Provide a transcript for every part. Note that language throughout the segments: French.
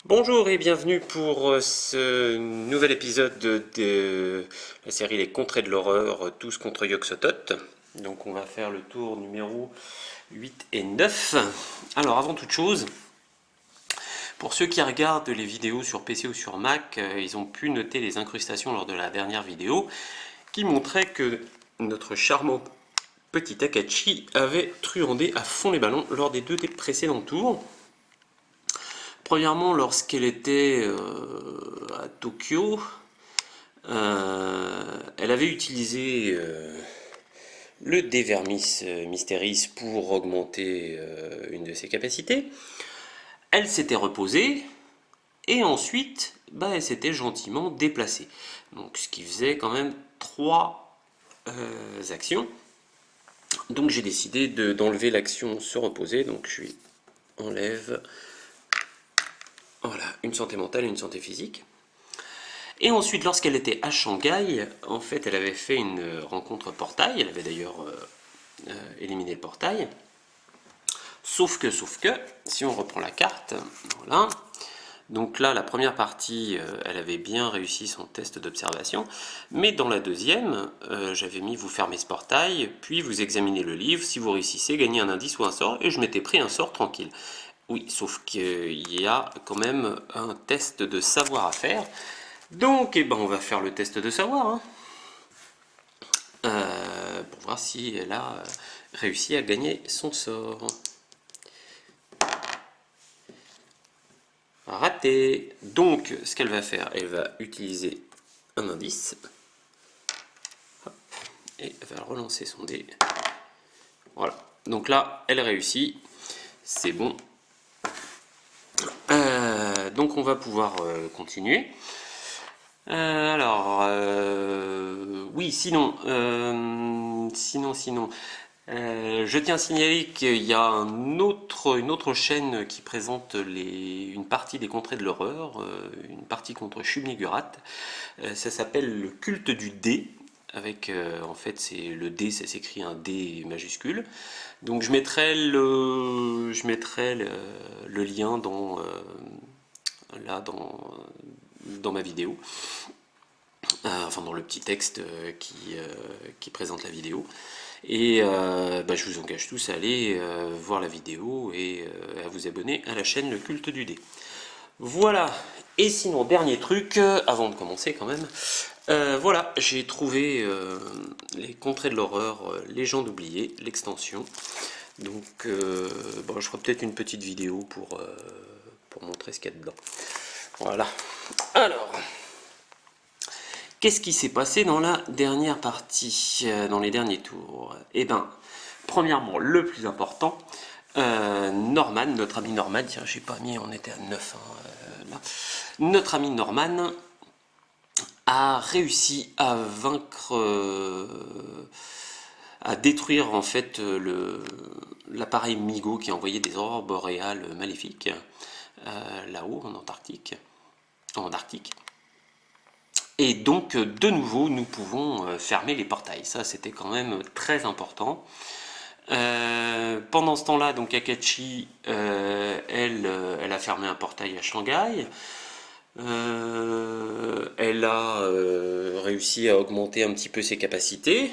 Bonjour et bienvenue pour ce nouvel épisode de la série Les Contrées de l'horreur, tous contre Yog-Sothoth. Donc on va faire le tour numéro 8 et 9. Alors avant toute chose, pour ceux qui regardent les vidéos sur PC ou sur Mac, ils ont pu noter les incrustations lors de la dernière vidéo qui montraient que notre charmant petit Akachi avait truandé à fond les ballons lors des deux précédents tours. Premièrement, lorsqu'elle était à Tokyo, elle avait utilisé le Dévermis Mysteris pour augmenter une de ses capacités. Elle s'était reposée et ensuite elle s'était gentiment déplacée. Donc, ce qui faisait quand même 3 actions. Donc j'ai décidé d'enlever l'action se reposer. Donc je lui enlève. Voilà, une santé mentale et une santé physique. Et ensuite, lorsqu'elle était à Shanghai, en fait, elle avait fait une rencontre portail. Elle avait d'ailleurs éliminé le portail. Sauf que, si on reprend la carte, voilà. Donc là, la première partie, elle avait bien réussi son test d'observation. Mais dans la deuxième, j'avais mis vous fermez ce portail, puis vous examinez le livre. Si vous réussissez, gagnez un indice ou un sort. Et je m'étais pris un sort tranquille. Oui, sauf qu'il y a quand même un test de savoir à faire. Donc, on va faire le test de savoir. Hein. Pour voir si elle a réussi à gagner son sort. Raté. Donc, ce qu'elle va faire, elle va utiliser un indice. Hop, et elle va relancer son dé. Voilà. Donc là, elle réussit. C'est bon. Donc, on va pouvoir continuer. Oui, sinon, je tiens à signaler qu'il y a une autre chaîne qui présente une partie des contrées de l'horreur, une partie contre Shub-Niggurath. Ça s'appelle le culte du dé. Avec, en fait, c'est le D, ça s'écrit un D majuscule. Donc je mettrai le lien dans ma vidéo. Enfin dans le petit texte qui présente la vidéo. Et je vous engage tous à aller voir la vidéo et à vous abonner à la chaîne Le Culte du Dé. Voilà. Et sinon, dernier truc, avant de commencer quand même, voilà, j'ai trouvé les Contrées de l'horreur, Légende oubliée, l'extension. Donc, je ferai peut-être une petite vidéo pour montrer ce qu'il y a dedans. Voilà. Alors, qu'est-ce qui s'est passé dans la dernière partie, dans les derniers tours? Eh bien, premièrement, le plus important, Norman, notre ami Norman, tiens, j'ai pas mis, on était à 9, là. Notre ami Norman a réussi à vaincre, à détruire en fait l'appareil Migo qui envoyait des aurores boréales maléfiques là-haut en Arctique. Et donc, de nouveau, nous pouvons fermer les portails. Ça, c'était quand même très important. Pendant ce temps-là, donc Akachi, elle a fermé un portail à Shanghai. Elle a réussi à augmenter un petit peu ses capacités.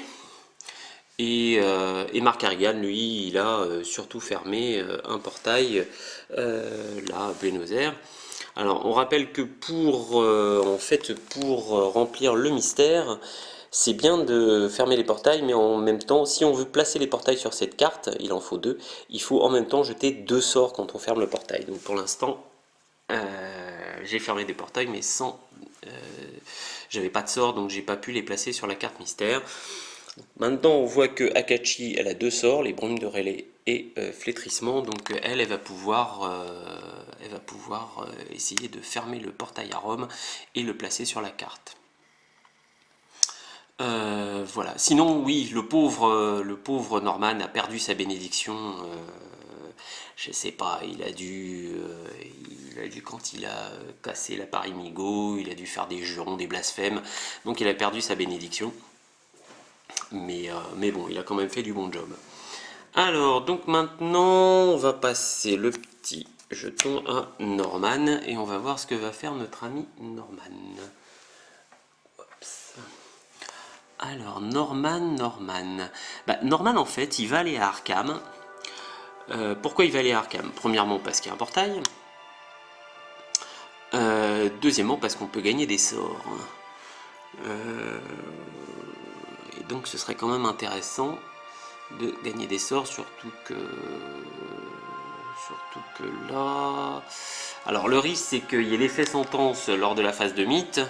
Et Mark Harrigan, lui, il a surtout fermé un portail là à Buenos Aires. Alors, on rappelle que pour remplir le mystère, c'est bien de fermer les portails, mais en même temps, si on veut placer les portails sur cette carte, il en faut 2, il faut en même temps jeter 2 sorts quand on ferme le portail. Donc pour l'instant, j'ai fermé des portails, mais j'avais pas de sorts, donc j'ai pas pu les placer sur la carte mystère. Maintenant, on voit que Akachi, elle a 2 sorts, les brumes de relais et flétrissement, donc elle va pouvoir essayer de fermer le portail à Rome et le placer sur la carte. Voilà. Sinon, oui, le pauvre Norman a perdu sa bénédiction. Je sais pas, il a dû quand il a cassé l'appareil Migo, il a dû faire des jurons, des blasphèmes. Donc il a perdu sa bénédiction. Mais bon, il a quand même fait du bon job. Alors, donc maintenant, on va passer le petit jetons à Norman et on va voir ce que va faire notre ami Norman. Oups. Alors Norman. Norman en fait il va aller à Arkham. Pourquoi il va aller à Arkham? Premièrement parce qu'il y a un portail. Deuxièmement parce qu'on peut gagner des sorts. Et donc ce serait quand même intéressant de gagner des sorts, surtout que là... Alors le risque c'est qu'il y ait l'effet sentence lors de la phase de mythe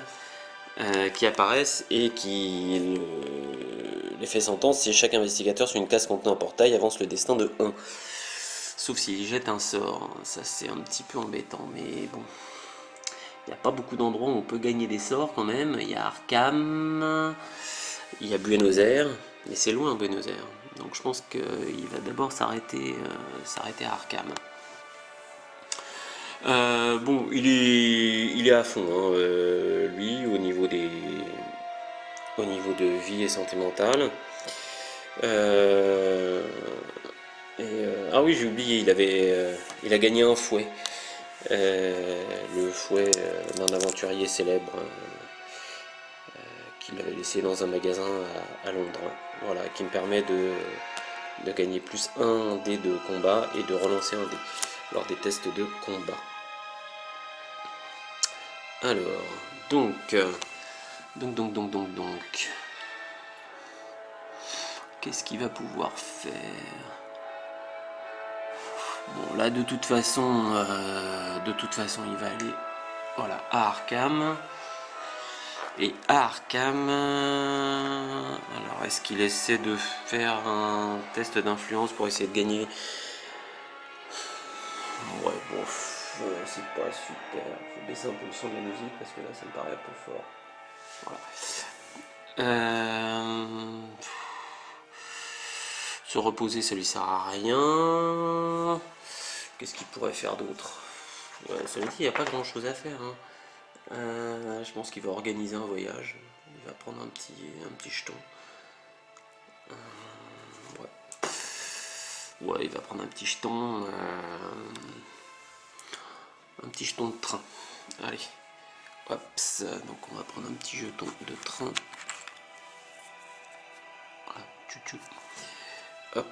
qui apparaissent et qui... L'effet sentence c'est chaque investigateur sur une case contenant un portail avance le destin de 1. Sauf s'il jette un sort, ça c'est un petit peu embêtant, mais bon. Il n'y a pas beaucoup d'endroits où on peut gagner des sorts quand même. Il y a Arkham, il y a Buenos Aires, mais c'est loin Buenos Aires. Donc je pense qu'il va d'abord s'arrêter à Arkham. Bon, il est à fond, hein, lui, au niveau de vie et santé mentale. Ah oui, j'ai oublié, il a gagné un fouet. Le fouet d'un aventurier célèbre qu'il avait laissé dans un magasin à Londres. Voilà, qui me permet de gagner plus 1 dé de combat et de relancer un dé lors des tests de combat. Alors, donc. Qu'est-ce qu'il va pouvoir faire? Bon, là, de toute façon, il va aller, voilà, à Arkham. Et à Arkham, alors est-ce qu'il essaie de faire un test d'influence pour essayer de gagner? Ouais, bon, c'est pas super. Je vais baisser un peu le son de la musique parce que là, ça me paraît un peu fort. Voilà. Se reposer, ça lui sert à rien. Qu'est-ce qu'il pourrait faire d'autre? Ouais, ça me dit, il n'y a pas grand chose à faire. Hein. Je pense qu'il va organiser un voyage. Il va prendre un petit jeton. Ouais, il va prendre un petit jeton. Un petit jeton de train. Allez. Hop, donc on va prendre un petit jeton de train. Hop.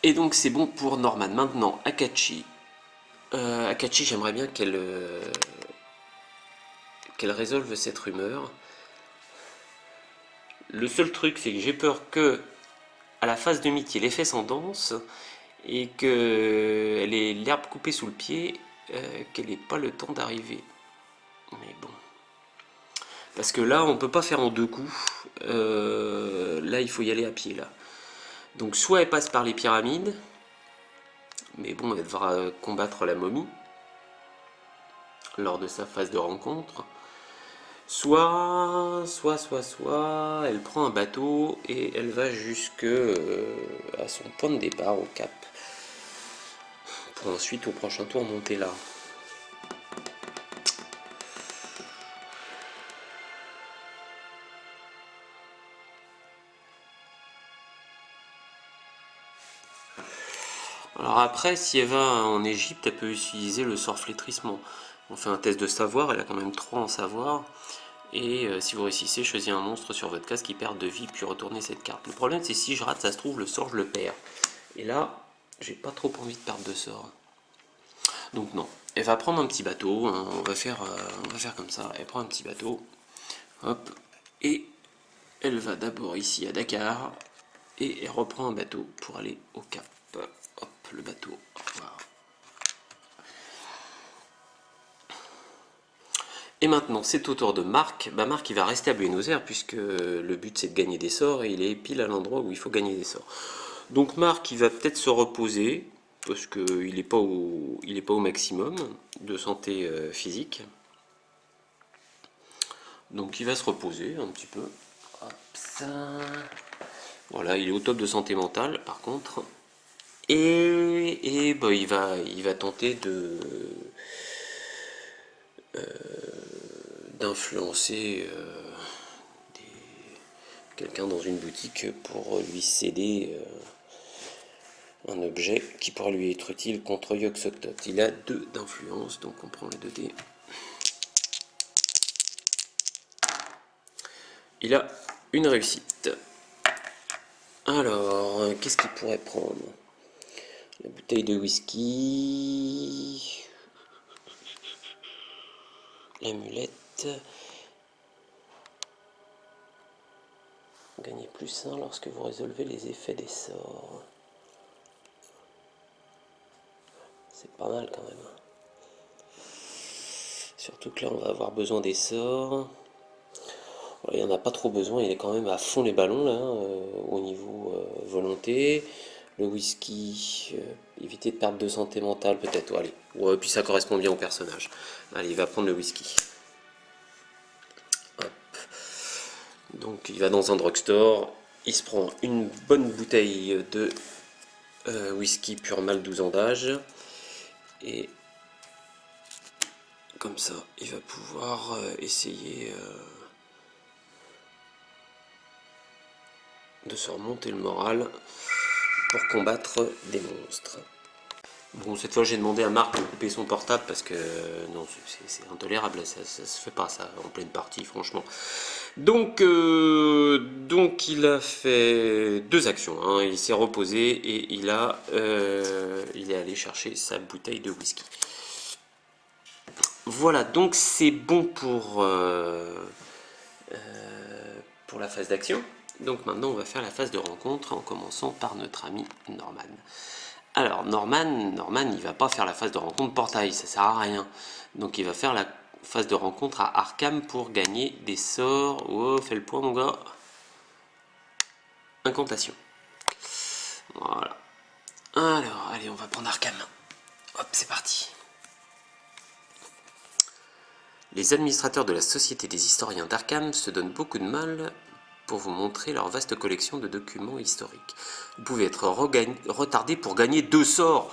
Et donc c'est bon pour Norman. Maintenant, Akachi. Akachi, j'aimerais bien qu'elle résolve cette rumeur. Le seul truc, c'est que j'ai peur que à la phase de mythe, il y ait l'effet sentence et qu'elle ait l'herbe coupée sous le pied, qu'elle n'ait pas le temps d'arriver. Mais bon. Parce que là, on peut pas faire en 2 coups. Là, il faut y aller à pied, là. Donc, soit elle passe par les pyramides, mais bon, elle devra combattre la momie lors de sa phase de rencontre. Soit elle prend un bateau et elle va jusque à son point de départ, au cap, pour ensuite au prochain tour monter là. Alors après, si elle va en Égypte, elle peut utiliser le sort flétrissement. On fait un test de savoir, elle a quand même 3 en savoir. Et si vous réussissez, choisissez un monstre sur votre case qui perd de vie, puis retournez cette carte. Le problème, c'est si je rate, ça se trouve, le sort, je le perds. Et là, j'ai pas trop envie de perdre de sort. Donc non, elle va prendre un petit bateau, hein, on va faire comme ça, elle prend un petit bateau, hop, et elle va d'abord ici à Dakar, et elle reprend un bateau pour aller au Cap. Hop, le bateau, voilà. Et maintenant, c'est au tour de Marc. Marc, il va rester à Buenos Aires, puisque le but, c'est de gagner des sorts, et il est pile à l'endroit où il faut gagner des sorts. Donc Marc, il va peut-être se reposer, parce qu'il n'est pas au maximum de santé physique. Donc il va se reposer un petit peu. Hop, ça. Voilà, il est au top de santé mentale, par contre. Et il va tenter d'influencer quelqu'un dans une boutique pour lui céder un objet qui pourra lui être utile contre Yogg-Sothoth. Il a 2 d'influence, donc on prend les 2 dés. Il a une réussite. Alors, qu'est-ce qu'il pourrait prendre? La bouteille de whisky, l'amulette. Gagnez +1 lorsque vous résolvez les effets des sorts. C'est pas mal quand même. Surtout que là on va avoir besoin des sorts. Il n'y en a pas trop besoin, il est quand même à fond les ballons là, au niveau volonté. Le whisky, éviter de perdre de santé mentale peut-être. Allez, ouais, puis ça correspond bien au personnage. Allez, il va prendre le whisky. Hop. Donc il va dans un drugstore, il se prend une bonne bouteille de whisky pur mâle 12 ans d'âge. Et comme ça, il va pouvoir essayer de se remonter le moral pour combattre des monstres. Bon, cette fois j'ai demandé à Marc de couper son portable parce que non, c'est intolérable, ça se fait pas ça en pleine partie, franchement. Donc il a fait 2 actions, hein. Il s'est reposé et il est allé chercher sa bouteille de whisky. Voilà, donc c'est bon pour la phase d'action. Donc maintenant on va faire la phase de rencontre en commençant par notre ami Norman. Alors Norman il va pas faire la phase de rencontre portail, ça sert à rien. Donc il va faire la phase de rencontre à Arkham pour gagner des sorts. Oh, fais le point mon gars. Incantation. Voilà. Alors, allez, on va prendre Arkham. Hop, c'est parti. Les administrateurs de la Société des historiens d'Arkham se donnent beaucoup de mal pour vous montrer leur vaste collection de documents historiques. Vous pouvez être retardé pour gagner 2 sorts.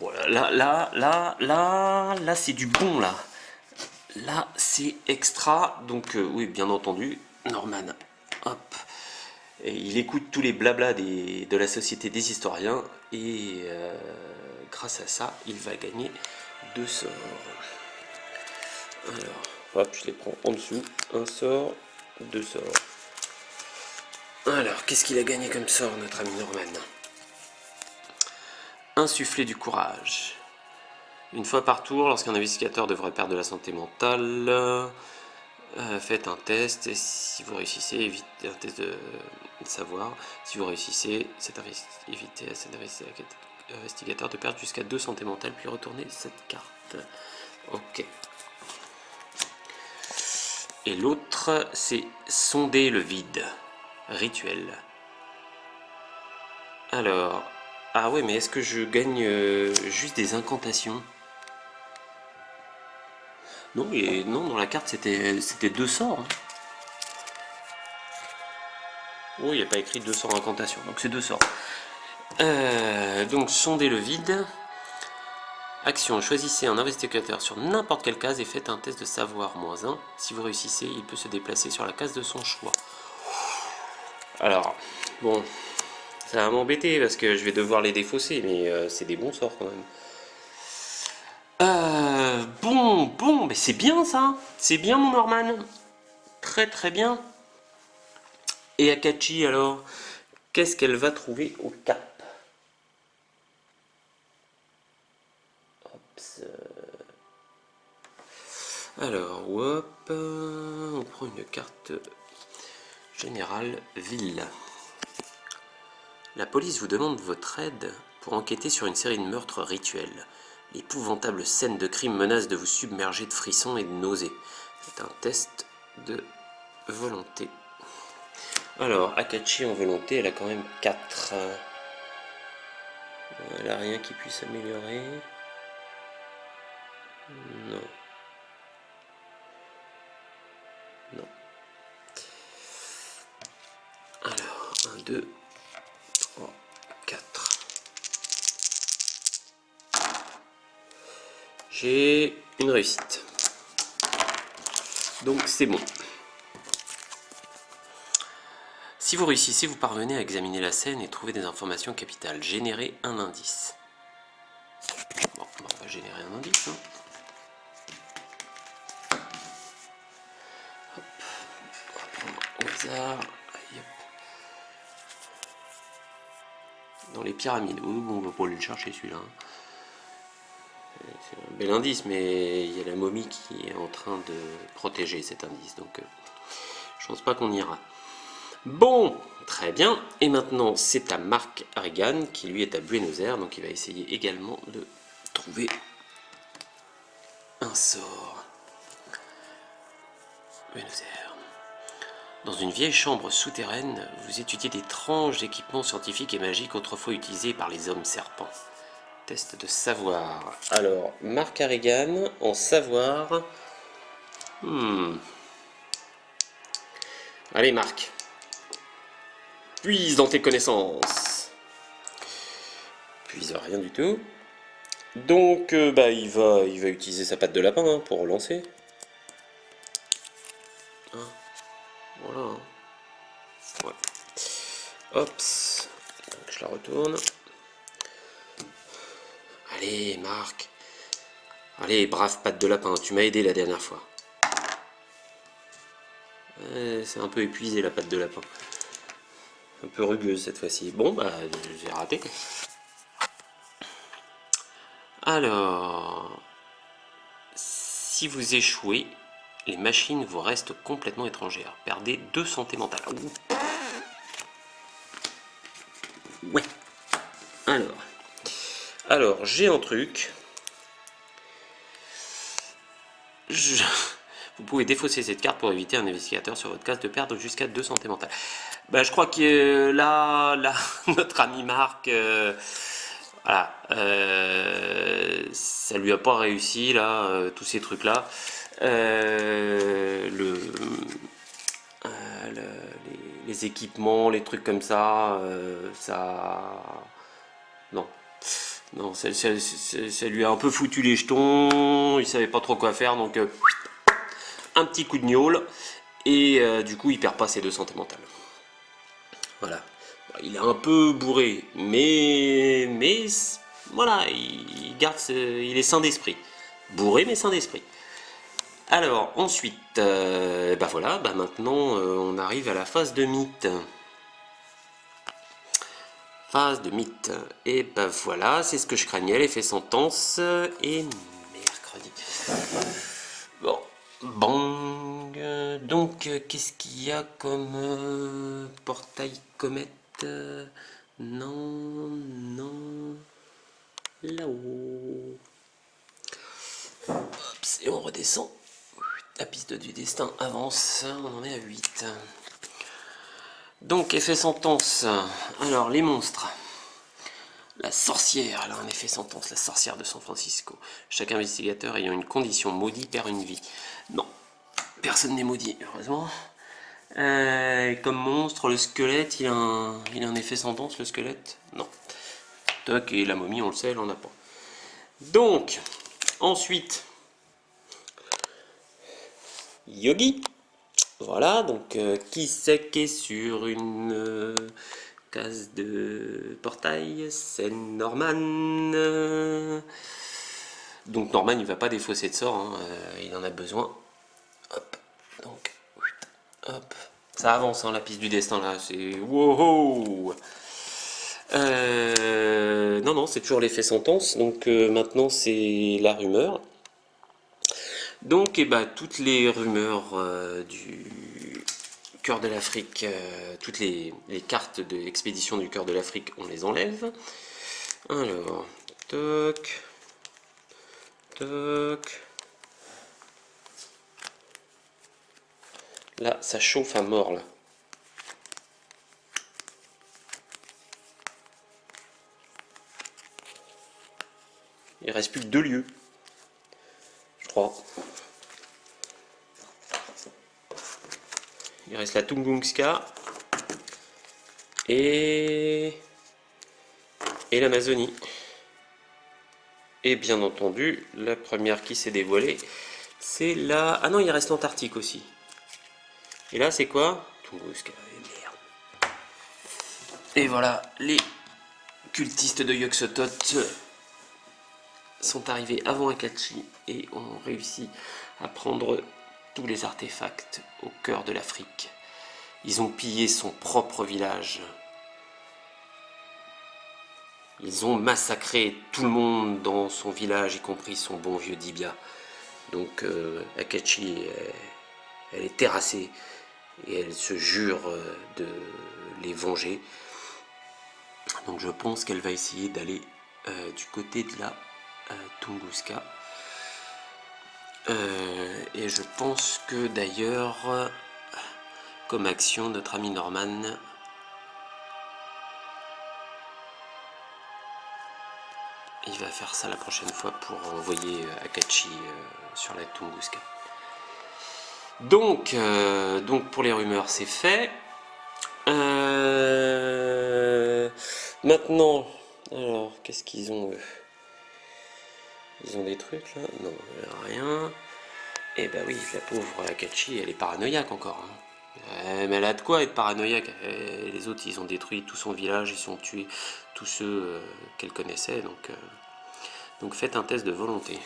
Voilà, là, c'est du bon, là. Là, c'est extra. Donc, oui, bien entendu, Norman, hop. Et il écoute tous les blablas de la Société des historiens. Et grâce à ça, il va gagner 2 sorts. Alors, hop, je les prends en dessous. 1 sort, 2 sorts. Alors, qu'est-ce qu'il a gagné comme sort, notre ami Norman? Insuffler du courage. Une fois par tour, lorsqu'un investigateur devrait perdre de la santé mentale, faites un test et si vous réussissez, évitez un test de savoir. Si vous réussissez, évitez à cet investigateur de perdre jusqu'à 2 santé mentale, puis retournez cette carte. Ok. Et l'autre, c'est sonder le vide. Rituel. Alors, ah ouais, mais est-ce que je gagne juste des incantations? Non, non, dans la carte c'était 2 sorts. Hein. Oh, il n'y a pas écrit 2 sorts incantations, donc c'est 2 sorts. Donc, sonder le vide. Action, choisissez un investigateur sur n'importe quelle case et faites un test de savoir -1. Si vous réussissez, il peut se déplacer sur la case de son choix. Alors, bon, ça va m'embêter parce que je vais devoir les défausser, mais c'est des bons sorts quand même. Bon, mais c'est bien ça. C'est bien mon Norman. Très très bien. Et Akachi alors, qu'est-ce qu'elle va trouver au cap? Alors, hop, on prend une carte générale ville. La police vous demande votre aide pour enquêter sur une série de meurtres rituels. L'épouvantable scène de crime menace de vous submerger de frissons et de nausées. C'est un test de volonté. Alors, Akachi en volonté, elle a quand même 4. Elle n'a rien qui puisse améliorer. Non. Non. Alors, 1, 2, 3, 4. J'ai une réussite. Donc c'est bon. Si Si vous réussissez, vous parvenez à examiner la scène et trouver des informations capitales. Générer un indice. Bon, on va générer un indice. Hein. Hop. On va prendre au hasard. Allez, hop. Dans les pyramides. On va pas aller le chercher celui-là. Hein. C'est un bel indice, mais il y a la momie qui est en train de protéger cet indice. Donc, je pense pas qu'on ira. Bon, très bien. Et maintenant, c'est à Marc Harrigan, qui lui est à Buenos Aires. Donc, il va essayer également de trouver un sort. Buenos Aires. Dans une vieille chambre souterraine, vous étudiez d'étranges équipements scientifiques et magiques autrefois utilisés par les hommes serpents. Test de savoir. Alors, Marc Harrigan, en savoir. Allez, Marc. Puise dans tes connaissances. Puise rien du tout. Donc, il va utiliser sa patte de lapin hein, pour relancer. Hein, voilà. Ouais. Hop. Donc, je la retourne. Allez, Marc. Allez, brave patte de lapin, tu m'as aidé la dernière fois. C'est un peu épuisé la patte de lapin. Un peu rugueuse cette fois-ci. Bon, j'ai raté. Alors, si vous échouez, les machines vous restent complètement étrangères. Perdez 2 santé mentale. Ouais. Alors j'ai un truc. Vous pouvez défausser cette carte pour éviter un investigateur sur votre case de perdre jusqu'à 2 santé mentale. Je crois que là, notre ami Marc, voilà, ça lui a pas réussi là, tous ces trucs là. Les équipements, les trucs comme ça, non, ça lui a un peu foutu les jetons, il savait pas trop quoi faire, donc un petit coup de gnôle, et du coup il perd pas ses 2 santé mentales. Voilà, il est un peu bourré, mais voilà, il est sain d'esprit. Bourré mais sain d'esprit. Alors ensuite, voilà, maintenant on arrive à la phase de mythe. Phase de mythe. Et voilà, c'est ce que je craignais, l'effet sentence. Et mercredi. Bon, bang. Donc, qu'est-ce qu'il y a comme portail comète? Non. Là-haut. Hop, et on redescend. La piste du destin avance. On en est à 8. Donc, effet sentence. Alors, les monstres. La sorcière, elle a un effet sentence, la sorcière de San Francisco. Chaque investigateur ayant une condition maudit perd une vie. Non, personne n'est maudit, heureusement. Comme monstre, le squelette, il a un effet sentence, le squelette? Non. Toc, et la momie, on le sait, elle en a pas. Donc, ensuite, Yogi. Voilà, donc qui c'est qui est sur une case de portail? C'est Norman. Donc Norman, il va pas défausser de sort, hein, il en a besoin. Hop, donc, hop. Ça avance, hein, la piste du destin, là, c'est... Wow. Non, c'est toujours l'effet sentence, donc maintenant c'est la rumeur. Donc, toutes les rumeurs du cœur de l'Afrique, toutes les cartes de l'expédition du cœur de l'Afrique, on les enlève. Alors, toc, toc. Là, ça chauffe à mort, là. Il reste plus que 2 lieux. Je crois. Il reste la Tunguska et l'Amazonie. Et bien entendu, la première qui s'est dévoilée, c'est la... Ah non, il reste l'Antarctique aussi. Et là, c'est quoi? Tunguska, merde. Et voilà, les cultistes de Yog-Sothoth sont arrivés avant Akachi et ont réussi à prendre tous les artefacts au cœur de l'Afrique. Ils ont pillé son propre village. Ils ont massacré tout le monde dans son village, y compris son bon vieux Dibia. Donc Akachi, elle est terrassée et elle se jure de les venger. Donc je pense qu'elle va essayer d'aller du côté de la Tunguska. Et je pense que d'ailleurs, comme action, notre ami Norman il va faire ça la prochaine fois pour envoyer Akachi sur la Tunguska. Donc pour les rumeurs, c'est fait. Maintenant, alors, qu'est-ce qu'ils ont eux? Ils ont des trucs là? Non, rien. Et bah oui, la pauvre Akachi, elle est paranoïaque encore. Hein. Mais elle a de quoi être paranoïaque. Les autres, ils ont détruit tout son village, ils ont tué tous ceux qu'elle connaissait. Donc faites un test de volonté.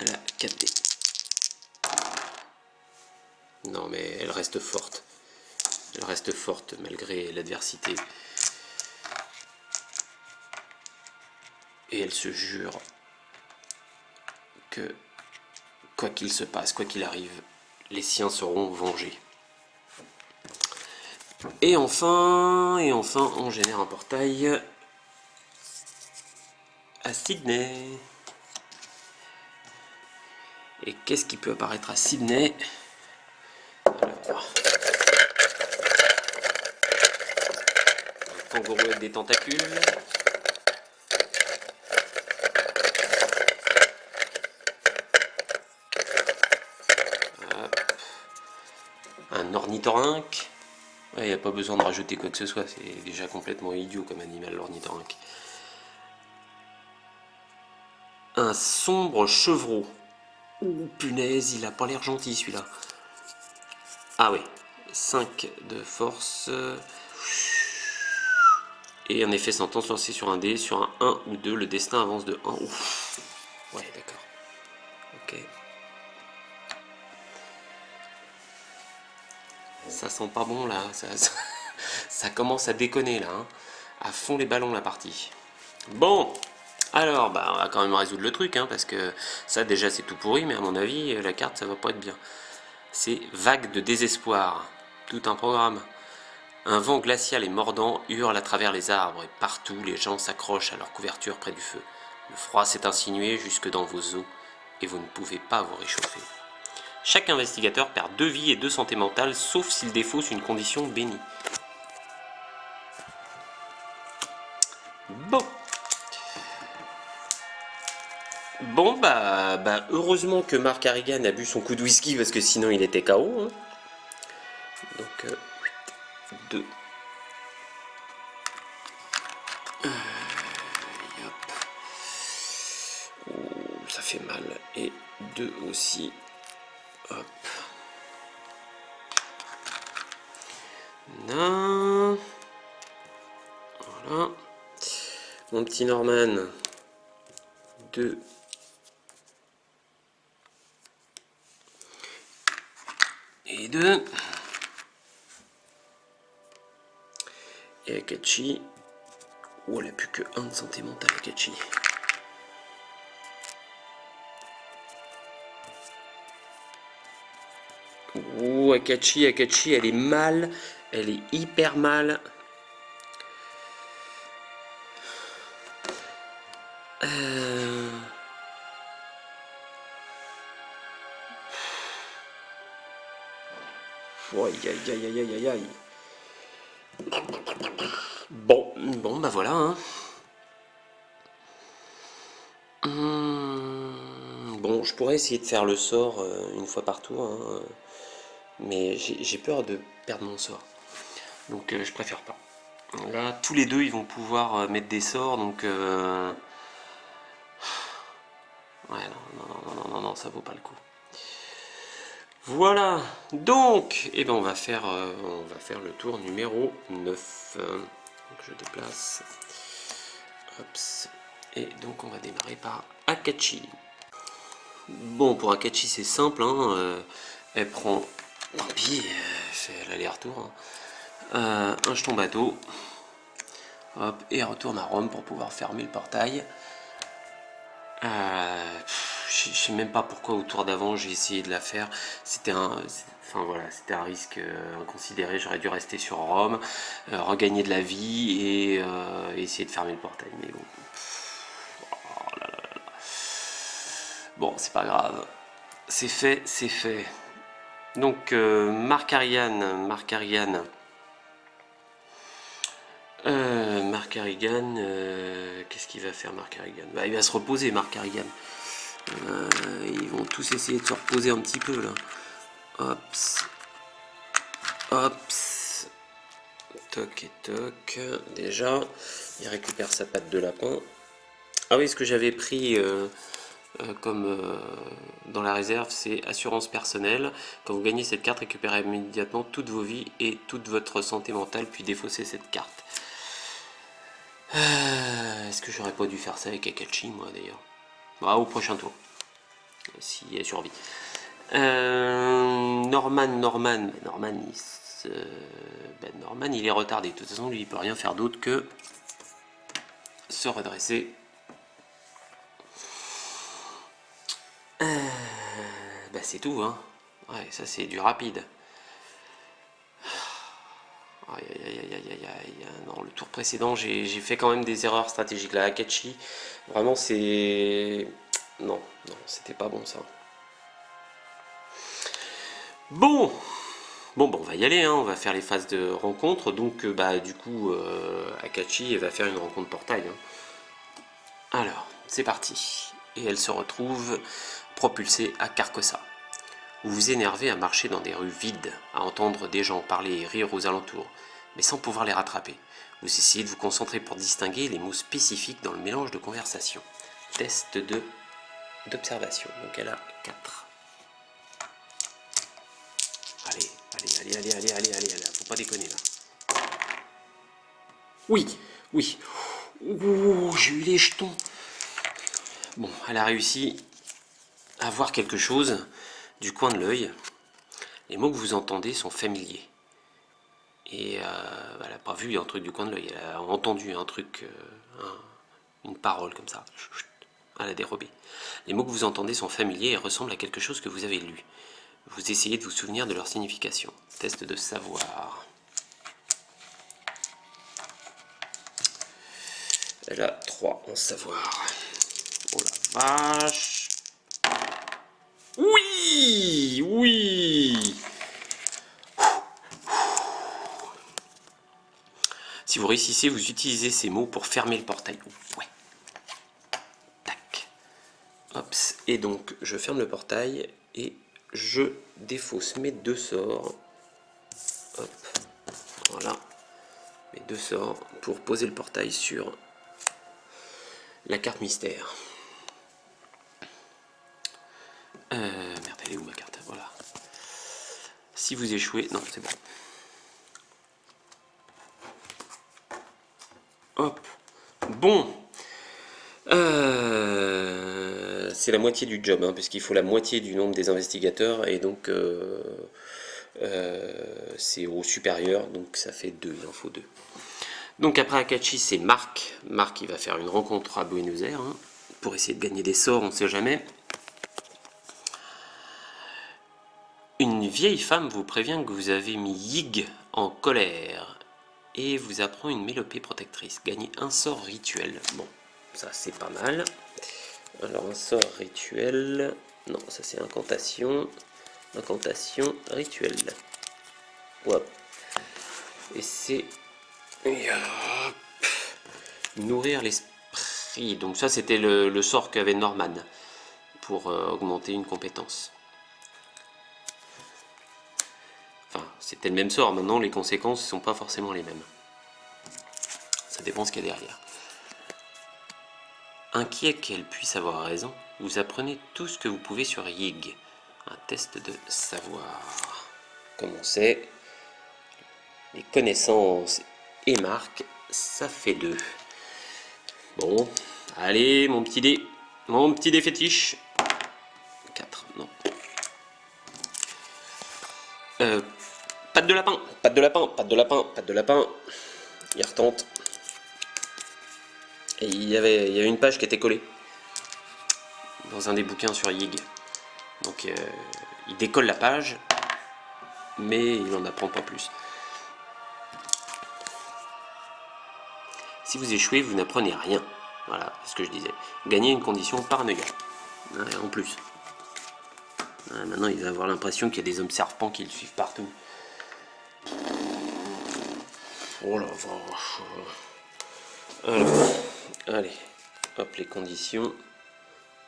Elle a 4 dés. Non mais elle reste forte. Elle reste forte malgré l'adversité. Et elle se jure que quoi qu'il se passe, quoi qu'il arrive, les siens seront vengés. Et enfin, on génère un portail à Sydney. Et qu'est-ce qui peut apparaître à Sydney? Alors, un kangourou avec des tentacules. Un ornithorynque. Il n'y a pas besoin de rajouter quoi que ce soit, c'est déjà complètement idiot comme animal l'ornithorynque. Un sombre chevreau. Ouh punaise, il a pas l'air gentil celui-là. Ah oui, 5 de force. Et un effet sentence lancé sur un dé, sur un 1 ou 2, le destin avance de 1. Ouf. Ouais, d'accord. Ok. Ça sent pas bon là, ça commence à déconner là. Hein. À fond les ballons la partie. Bon, alors bah, on va quand même résoudre le truc, hein, parce que ça déjà c'est tout pourri, mais à mon avis la carte ça va pas être bien. C'est vague de désespoir, tout un programme. Un vent glacial et mordant hurle à travers les arbres et partout les gens s'accrochent à leur couverture près du feu. Le froid s'est insinué jusque dans vos os et vous ne pouvez pas vous réchauffer. Chaque investigateur perd 2 vies et 2 santé mentale, sauf s'il défausse une condition bénie. Bon. Bon, bah heureusement que Mark Harrigan a bu son coup de whisky, parce que sinon il était KO. Hein. Donc, 2. Ça fait mal. Et 2 aussi. Hop. Non. Voilà. Mon petit Norman. 2. Et 2. Et Akachi. Oh, elle a plus que 1 de santé mentale, Akachi. Oh, Akachi, elle est mal. Elle est hyper mal. Aïe, aïe, aïe, aïe, aïe, aïe. Bon, bah voilà. Hein. Bon, je pourrais essayer de faire le sort une fois par tour, hein, mais j'ai peur de perdre mon sort. Donc je préfère pas. Là, tous les deux, ils vont pouvoir mettre des sorts, donc... Ouais, non, ça vaut pas le coup. Voilà, donc, eh ben on va faire le tour numéro 9. Donc je déplace. Hops. Et donc on va démarrer par Akachi. Bon, pour Akachi c'est simple, hein, elle prend, tant pis, elle fait l'aller-retour, hein. Un jeton bateau, hop, et elle retourne à Rome pour pouvoir fermer le portail. Je sais même pas pourquoi au tour d'avant j'ai essayé de la faire. C'était un risque inconsidéré. J'aurais dû rester sur Rome, regagner de la vie et essayer de fermer le portail. Mais bon, oh là là là. Bon, c'est pas grave. C'est fait, c'est fait. Donc Marc Ariane, qu'est-ce qu'il va faire Marc Harrigan? Bah, il va se reposer Marc Harrigan. Ils vont tous essayer de se reposer un petit peu là. Hops. Hops. Toc et toc. Déjà, il récupère sa patte de lapin. Ah oui, ce que j'avais pris comme dans la réserve, c'est assurance personnelle. Quand vous gagnez cette carte, récupérez immédiatement toutes vos vies et toute votre santé mentale, puis défaussez cette carte. Est-ce que j'aurais pas dû faire ça avec Akachi, moi d'ailleurs? Bah, au prochain tour, si elle survit. Norman, il est retardé. De toute façon, lui, il peut rien faire d'autre que se redresser. Bah, c'est tout, hein. Ouais, ça, c'est du rapide. Aïe, aïe, aïe, aïe, aïe, aïe. Non, le tour précédent, j'ai fait quand même des erreurs stratégiques. Là, Akachi, vraiment, c'est... Non, c'était pas bon, ça. Bon, on va y aller, hein, on va faire les phases de rencontre. Donc, du coup, Akachi, elle va faire une rencontre portail. Hein. Alors, c'est parti. Et elle se retrouve propulsée à Carcossa. Vous vous énervez à marcher dans des rues vides, à entendre des gens parler et rire aux alentours, mais sans pouvoir les rattraper. Vous essayez de vous concentrer pour distinguer les mots spécifiques dans le mélange de conversation. Test d'observation. Donc elle a 4. Allez, faut pas déconner là. Oui. Ouh, j'ai eu les jetons. Bon, elle a réussi à voir quelque chose du coin de l'œil. Les mots que vous entendez sont familiers. Et elle n'a pas vu un truc du coin de l'œil, elle a entendu un truc, une parole comme ça. Elle a dérobé. Les mots que vous entendez sont familiers et ressemblent à quelque chose que vous avez lu. Vous essayez de vous souvenir de leur signification. Test de savoir. Elle a 3 en savoir. Oh la vache. Oui. Si vous réussissez, vous utilisez ces mots pour fermer le portail. Ouais. Tac. Hops. Et donc, je ferme le portail et je défausse mes 2 sorts. Hop. Voilà. Mes 2 sorts pour poser le portail sur la carte mystère. Merde, elle est où ma carte? Voilà. Si vous échouez... Non, c'est bon. Hop. Bon. C'est la moitié du job, hein, puisqu'il faut la moitié du nombre des investigateurs, et donc c'est au supérieur, donc ça fait 2, il en faut 2. Donc après Akachi, c'est Marc. Marc, il va faire une rencontre à Buenos Aires, hein, pour essayer de gagner des sorts, on ne sait jamais. Une vieille femme vous prévient que vous avez mis Yig en colère et vous apprend une mélopée protectrice. Gagnez un sort rituel. Bon, ça c'est pas mal. Alors un sort rituel... Non, ça c'est incantation. Incantation rituelle. Hop. Et c'est... Nourrir l'esprit. Donc ça c'était le sort qu'avait Norman pour augmenter une compétence. Enfin, c'était le même sort. Maintenant, les conséquences ne sont pas forcément les mêmes. Ça dépend ce qu'il y a derrière. Inquiet qu'elle puisse avoir raison, vous apprenez tout ce que vous pouvez sur Yig, Un test de savoir. Comme on sait, les connaissances et marques, ça fait 2. Bon, allez, mon petit dé fétiche. 4, non. Patte de lapin, patte de lapin, patte de lapin, patte de lapin. Il retente. Et il y avait une page qui était collée dans un des bouquins sur Yig. Donc il décolle la page, mais il n'en apprend pas plus. Si vous échouez, vous n'apprenez rien. Voilà, c'est ce que je disais. Gagnez une condition paranoïa. Ouais, en plus. Ouais, maintenant, il va avoir l'impression qu'il y a des hommes serpents qui le suivent partout. Oh la vache. Alors, allez. Hop, les conditions.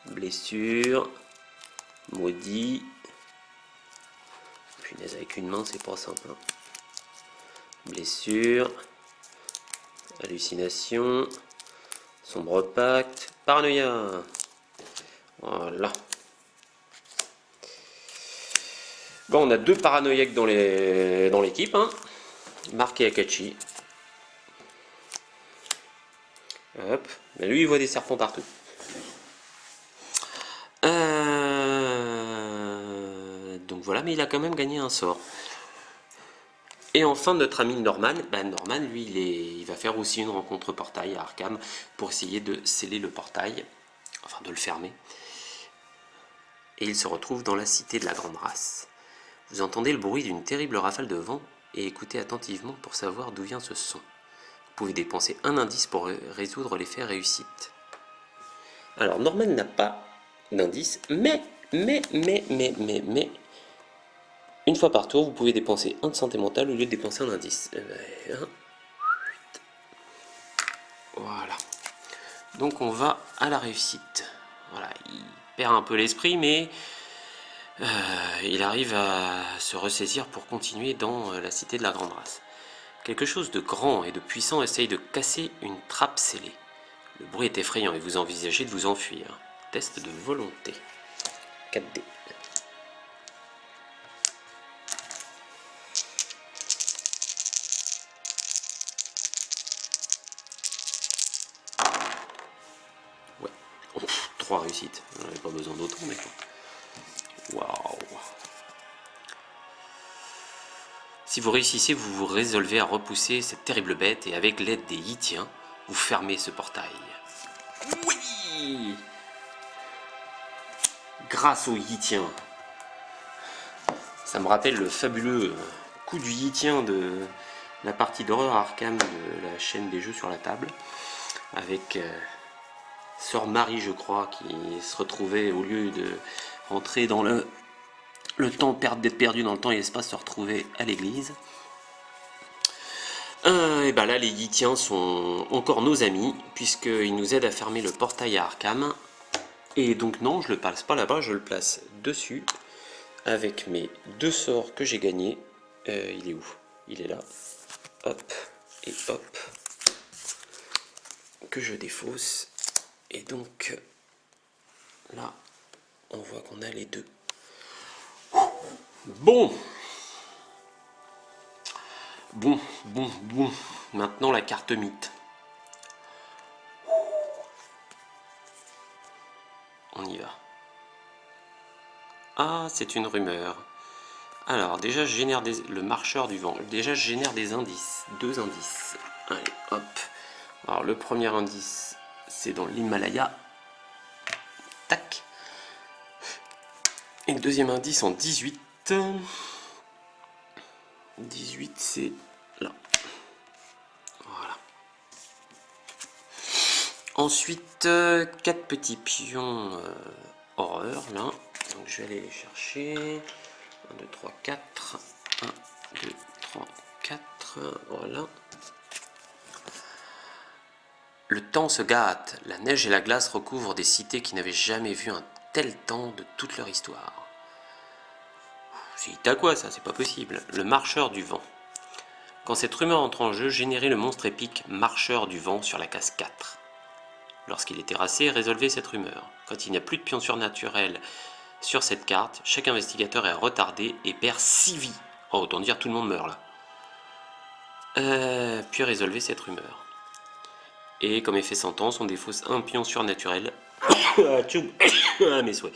Blessure. Maudit. Punaise, avec une main, c'est pas simple. Hein. Blessure. Hallucination. Sombre pacte. Paranoïa. Voilà. Bon, on a 2 paranoïaques dans l'équipe. Hein. Marc et Akachi. Hop. Mais lui, il voit des serpents partout. Donc voilà, mais il a quand même gagné un sort. Et enfin, notre ami Norman, Norman, lui, il va faire aussi une rencontre portail à Arkham pour essayer de sceller le portail, enfin de le fermer. Et il se retrouve dans la cité de la Grande Race. Vous entendez le bruit d'une terrible rafale de vent et écoutez attentivement pour savoir d'où vient ce son. Vous pouvez dépenser un indice pour résoudre l'effet réussite. Alors, Norman n'a pas d'indice, mais, une fois par tour, vous pouvez dépenser 1 de santé mentale au lieu de dépenser un indice. Voilà. Donc on va à la réussite. Voilà, il perd un peu l'esprit, mais il arrive à se ressaisir pour continuer dans la cité de la Grande Race. Quelque chose de grand et de puissant essaye de casser une trappe scellée. Le bruit est effrayant et vous envisagez de vous enfuir. Test de volonté. 4D. Ouais. 3 réussites. On n'avait pas besoin d'autant, mais waouh. Si vous réussissez, vous vous résolvez à repousser cette terrible bête et avec l'aide des Yitiens, vous fermez ce portail. Oui! Grâce aux Yitiens. Ça me rappelle le fabuleux coup du Yitien de la partie d'horreur Arkham de la chaîne des jeux sur la table. Avec Sœur Marie, je crois, qui se retrouvait, au lieu de rentrer dans le temps d'être perdu dans le temps et l'espace, se retrouver à l'église. Et ben là, les Yitiens sont encore nos amis, puisqu'ils nous aident à fermer le portail à Arkham. Et donc non, je le place pas là-bas, je le place dessus, avec mes 2 sorts que j'ai gagnés. Il est où? Il est là. Hop, et hop. Que je défausse. Et donc, là, on voit qu'on a les 2. Bon. Maintenant, la carte mythe. On y va. Ah, c'est une rumeur. Alors, déjà, je génère le marcheur du vent. Déjà, je génère des indices. 2 indices. Allez, hop. Alors, le premier indice, c'est dans l'Himalaya. Tac. Et le deuxième indice en 18. 18, c'est là. Voilà. Ensuite, 4 petits pions horreur, là. Donc, je vais aller les chercher. 1, 2, 3, 4. 1, 2, 3, 4. Voilà. Le temps se gâte. La neige et la glace recouvrent des cités qui n'avaient jamais vu un tel temps de toute leur histoire. C'est à quoi ça? C'est pas possible. Le marcheur du vent. Quand cette rumeur entre en jeu, générez le monstre épique Marcheur du vent sur la case 4. Lorsqu'il est terrassé, résolvez cette rumeur. Quand il n'y a plus de pions surnaturels Sur cette carte, chaque investigateur est retardé et perd 6 vies. Oh, autant dire tout le monde meurt là. Puis résolvez cette rumeur. Et comme effet sentence, on défausse un pion surnaturel. Mes souhaits.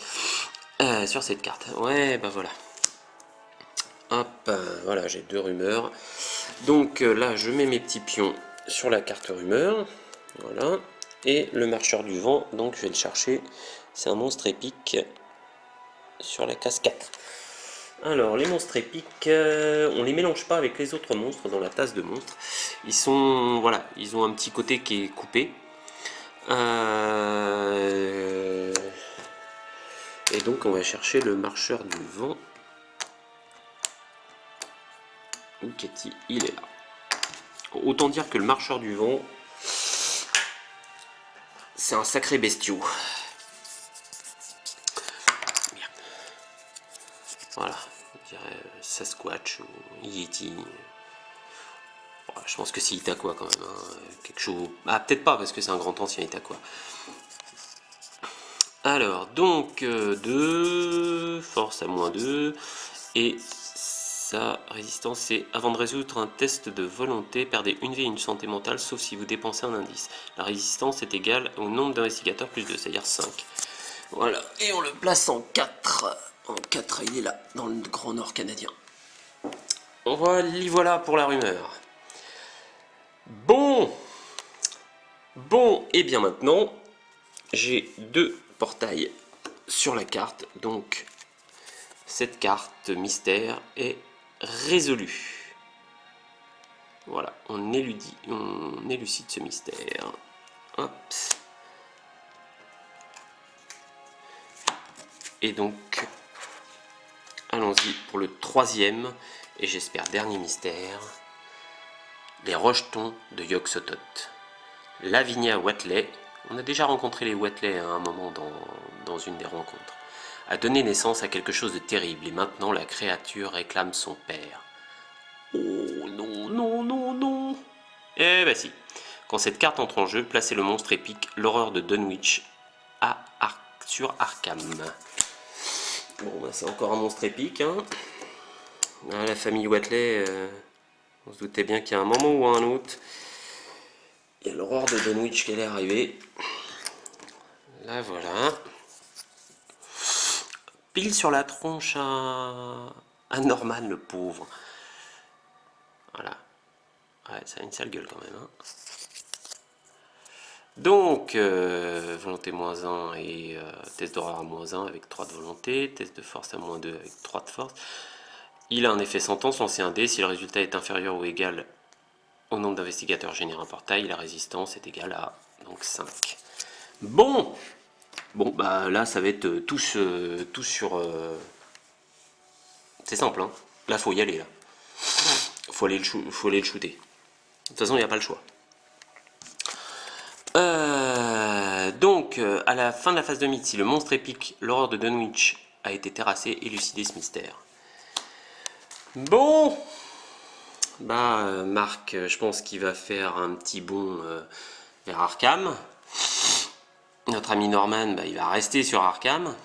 Sur cette carte. Ouais, bah voilà. Hop, voilà, j'ai 2 rumeurs. Donc là, je mets mes petits pions sur la carte rumeur. Voilà. Et le marcheur du vent, donc je vais le chercher. C'est un monstre épique sur la case 4. Alors, les monstres épiques, on les mélange pas avec les autres monstres dans la tasse de monstres. Ils sont, voilà, ils ont un petit côté qui est coupé. Et donc, on va chercher le marcheur du vent. Où qu'est-il ? Il est là. Autant dire que le marcheur du vent, c'est un sacré bestiau. Merde. Voilà, on dirait Sasquatch ou Yeti. Bon, je pense que c'est Itakwa quand même. Hein. Quelque chose. Ah, peut-être pas parce que c'est un grand ancien Itakwa. Alors, donc 2, force à -2, et sa résistance c'est avant de résoudre un test de volonté, perdez une vie et une santé mentale, sauf si vous dépensez un indice. La résistance est égale au nombre d'investigateurs plus 2, c'est-à-dire 5. Voilà, et on le place en 4. En 4, il est là, dans le Grand Nord canadien. Voilà pour la rumeur. Bon, et bien maintenant, j'ai 2 portails sur la carte, donc cette carte mystère est résolue. Voilà, on élucide ce mystère. Hop. Et donc, allons-y pour le 3e, et j'espère dernier mystère. Les rejetons de Yog-Sothoth. Lavinia Watley, on a déjà rencontré les Watley à un moment dans une des rencontres, a donné naissance à quelque chose de terrible, et maintenant la créature réclame son père. Oh non, non, non, non. Eh ben si. Quand cette carte entre en jeu, placez le monstre épique, l'horreur de Dunwich, sur Arkham. Bon, bah, c'est encore un monstre épique. Hein. La famille Watley, on se doutait bien qu'il y a un moment ou un autre, il y a l'horreur de Dunwich qui allait arriver. Là, voilà. Pile sur la tronche à Norman, le pauvre. Voilà. Ouais, ça a une sale gueule quand même. Hein. Donc, volonté -1 et test d'horreur à -1 avec 3 de volonté, test de force à -2 avec 3 de force. Il a un effet sentence, lancez un dé. Si le résultat est inférieur ou égal au nombre d'investigateurs génère un portail, la résistance est égale à donc 5. Bon, bah là ça va être tous sur. C'est simple, hein. Là faut y aller là. Faut aller le shooter. De toute façon il n'y a pas le choix. Donc à la fin de la phase de mythe, si le monstre épique, l'horreur de Dunwich, a été terrassé, élucidez ce mystère. Bon, bah Marc, je pense qu'il va faire un petit bond vers Arkham. Notre ami Norman, bah, il va rester sur Arkham.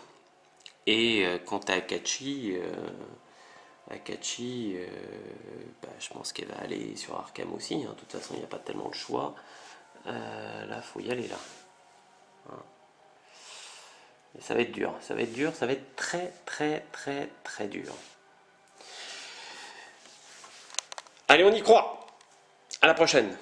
Et quant à Akachi, je pense qu'elle va aller sur Arkham aussi. Hein. De toute façon, il n'y a pas tellement de choix. Là, faut y aller là. Hein. Et ça va être dur. Ça va être très, très, très, très dur. Allez, on y croit. À la prochaine.